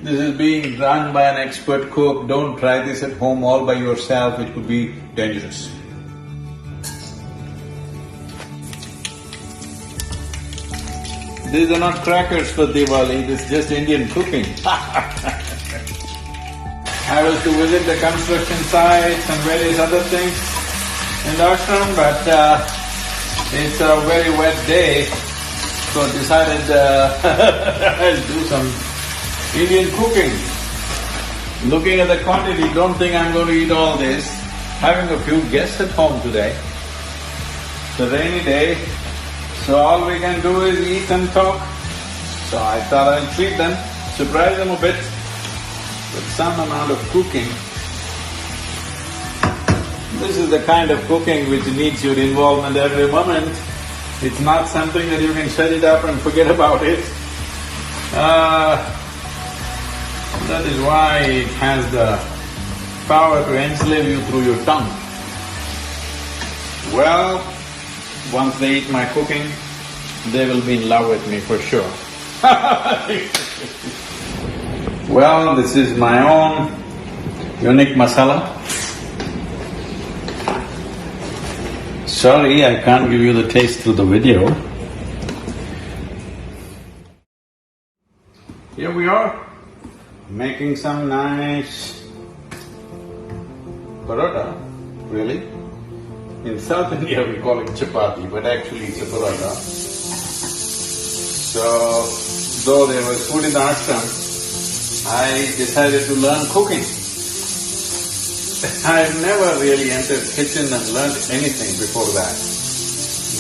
This is being done by an expert cook. Don't try this at home all by yourself, it could be dangerous. These are not crackers for Diwali, this is just Indian cooking. I was to visit the construction sites and various other things in the ashram, but it's a very wet day, so decided I'll do some Indian cooking. Looking at the quantity, don't think I'm going to eat all this. Having a few guests at home today. It's a rainy day, so all we can do is eat and talk. So I thought I'll treat them, surprise them a bit with some amount of cooking. This is the kind of cooking which needs your involvement every moment. It's not something that you can set it up and forget about it. That is why it has the power to enslave you through your tongue. Well, once they eat my cooking, they will be in love with me for sure. Well, this is my own unique masala. Sorry, I can't give you the taste through the video. Here we are, making some nice parota, really. In South India we call it chapati, but actually it's a parota. So, though there was food in the ashram, I decided to learn cooking. I've never really entered kitchen and learned anything before that.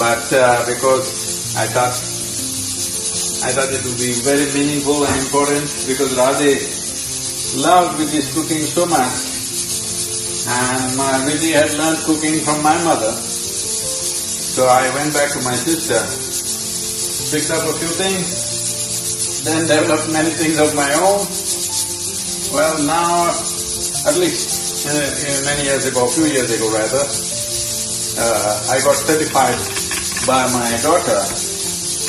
But because I thought it would be very meaningful and important because Radhe loved Vidya's cooking so much and Vidya had learned cooking from my mother. So I went back to my sister, picked up a few things, then developed many things of my own. Well, now, at least many years ago, a few years ago rather, I got certified by my daughter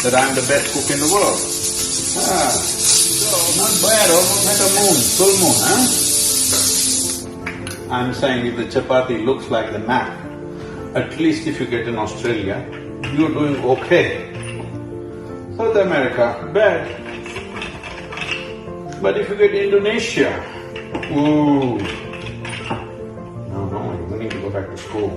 that I'm the best cook in the world. So not bad, almost like a moon, full moon, huh? I'm saying if the chapati looks like the map, at least if you get in Australia, you're doing okay. South America, bad. But if you get Indonesia, ooh, no, you need to go back to school.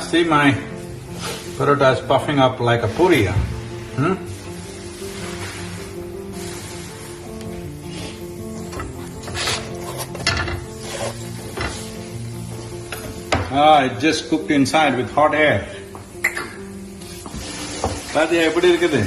See my parota is puffing up like a puri, hmm? It just cooked inside with hot air. Radhe, eppadi irukudhu?